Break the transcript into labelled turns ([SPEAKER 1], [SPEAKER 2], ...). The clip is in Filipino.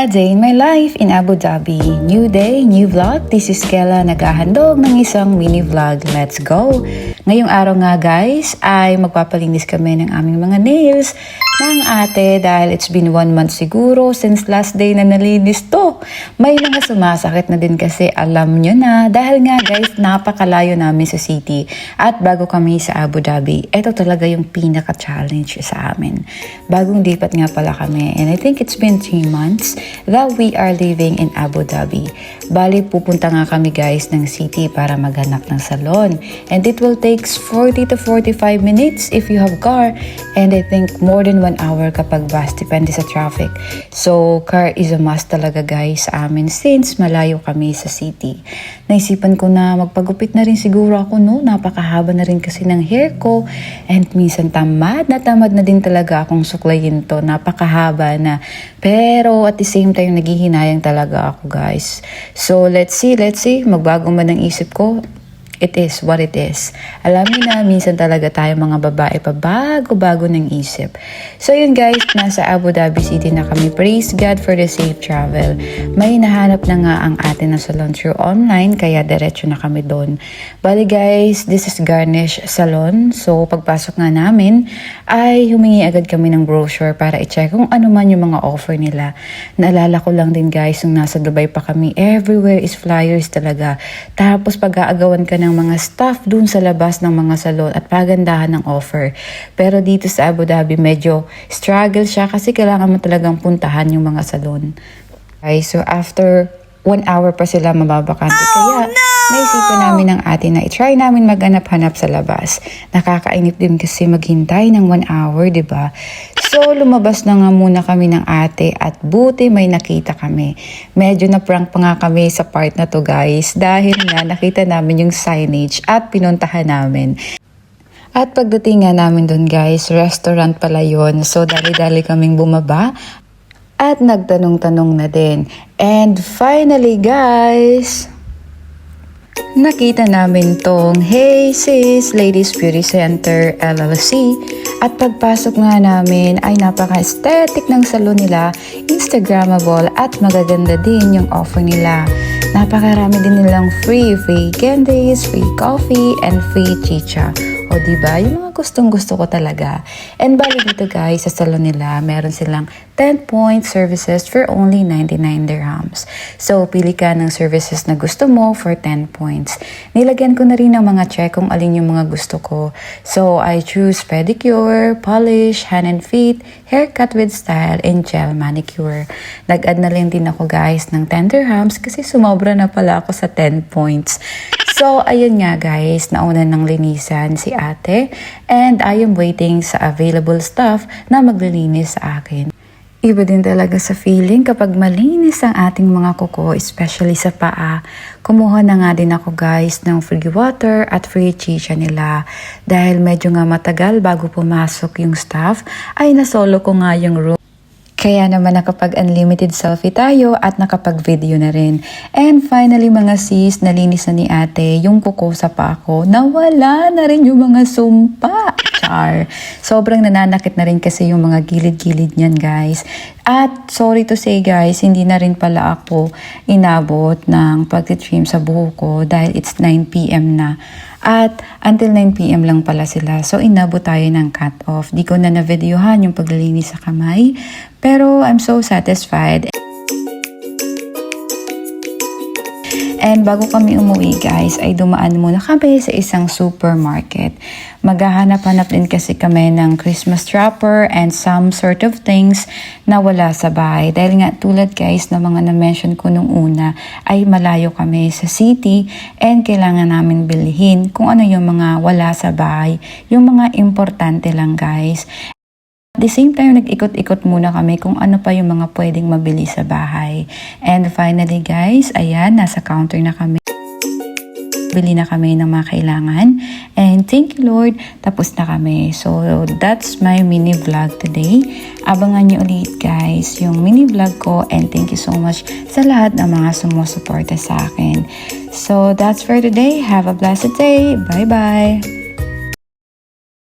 [SPEAKER 1] A day in my life in Abu Dhabi. New day, new vlog. This is Kela naghahandog ng isang mini vlog. Let's go! Ngayong araw nga guys ay magpapalinis kami ng aming mga nails ng ate dahil it's been 1 month siguro since last day na nalinis to. May mga sumasakit na din kasi alam nyo na dahil nga guys napakalayo namin sa city at bago kami sa Abu Dhabi, ito talaga yung pinaka-challenge sa amin. Bagong lipat nga pala kami and I think it's been 3 months that we are living in Abu Dhabi. Bali, pupunta nga kami guys ng city para maghanap ng salon. And it will take 40 to 45 minutes if you have car. And I think more than 1 hour kapag bus, depende sa traffic. So, car is a must talaga guys sa amin since malayo kami sa city. Naisipan ko na magpagupit na rin siguro ako, no? Napakahaba na rin kasi ng hair ko. And minsan tamad na din talaga akong suklayin to. Napakahaba na. Pero at the same time, naghihinayang talaga ako guys. So, let's see. Magbago man ang isip ko. It is what it is. Alam niyo na, minsan talaga tayo mga babae pa bago ng isip. So yun guys, nasa Abu Dhabi City na kami. Praise God for the safe travel. May nahanap na nga ang atin na salon through online, kaya diretso na kami doon. Bali guys, this is Garnish Salon. So pagpasok nga namin, ay humingi agad kami ng brochure para i-check kung ano man yung mga offer nila. Naalala ko lang din guys, nung nasa Dubai pa kami, everywhere is flyers talaga. Tapos pag-aagawan ka ng mga staff dun sa labas ng mga salon at pagandahan ng offer. Pero dito sa Abu Dhabi, medyo struggle siya kasi kailangan mo talagang puntahan yung mga salon. Okay, so after 1 hour pa sila mababakante. Kaya naisipan namin ng ate na i-try namin maghanap-hanap sa labas. Nakakainip din kasi maghintay ng 1 hour, di ba? So, lumabas na nga muna kami ng ate at buti may nakita kami. Medyo na-prank pa nga kami sa part na to guys dahil nga nakita namin yung signage at pinuntahan namin. At pagdating nga namin dun guys, restaurant pala yun. So, dali-dali kaming bumaba at nagtanong-tanong na din. And finally guys, nakita namin tong Hey Sis Ladies Beauty Center LLC. At pagpasok nga namin ay napaka-aesthetic ng salon nila, Instagrammable at magaganda din yung offer nila. Napakarami din nilang free candies, free coffee, and free chicha. O diba, yung mga gustong-gusto ko talaga. And bali dito guys, sa salon nila, meron silang 10-point services for only 99 dirhams. So, pili ka ng services na gusto mo for 10 points. Nilagyan ko na rin ng mga check kung alin yung mga gusto ko. So, I choose pedicure, polish, hand and feet, haircut with style, and gel manicure. Nag-add na lang din ako guys ng 10 dirhams kasi sumobra na pala ako sa 10 points. So, ayun nga guys, nauna ng linisan si ate and I am waiting sa available staff na maglilinis sa akin. Iba din talaga sa feeling kapag malinis ang ating mga kuko, especially sa paa. Kumuha na nga din ako guys ng free water at free chicha nila. Dahil medyo nga matagal bago pumasok yung staff, ay nasolo ko nga yung room. Kaya naman nakapag-unlimited selfie tayo at nakapag-video na rin. And finally mga sis, nalinis na ni ate yung kuko sa paa ko. Nawala na rin yung mga sumpa. Char. Sobrang nananakit na rin kasi yung mga gilid-gilid niyan guys. At sorry to say guys, hindi na rin pala ako inabot ng pag-trim sa buhok ko dahil it's 9 PM na. At until 9 PM lang pala sila. So inabot tayo ng cut-off. Di ko na na-videohan yung paglilinis sa kamay. Pero I'm so satisfied. And bago kami umuwi guys, ay dumaan muna kami sa isang supermarket. Maghahanap-hanap din kasi kami ng Christmas wrapper and some sort of things na wala sa bahay. Dahil nga tulad guys na mga na-mention ko nung una, ay malayo kami sa city and kailangan namin bilhin kung ano yung mga wala sa bahay. Yung mga importante lang guys. At the same time, nag-ikot-ikot muna kami kung ano pa yung mga pwedeng mabili sa bahay. And finally guys, ayan, nasa counter na kami. Bili na kami ng mga kailangan. And thank you Lord, tapos na kami. So that's my mini vlog today. Abangan nyo ulit guys yung mini vlog ko. And thank you so much sa lahat ng mga sumusuporta sa akin. So that's for today. Have a blessed day. Bye-bye.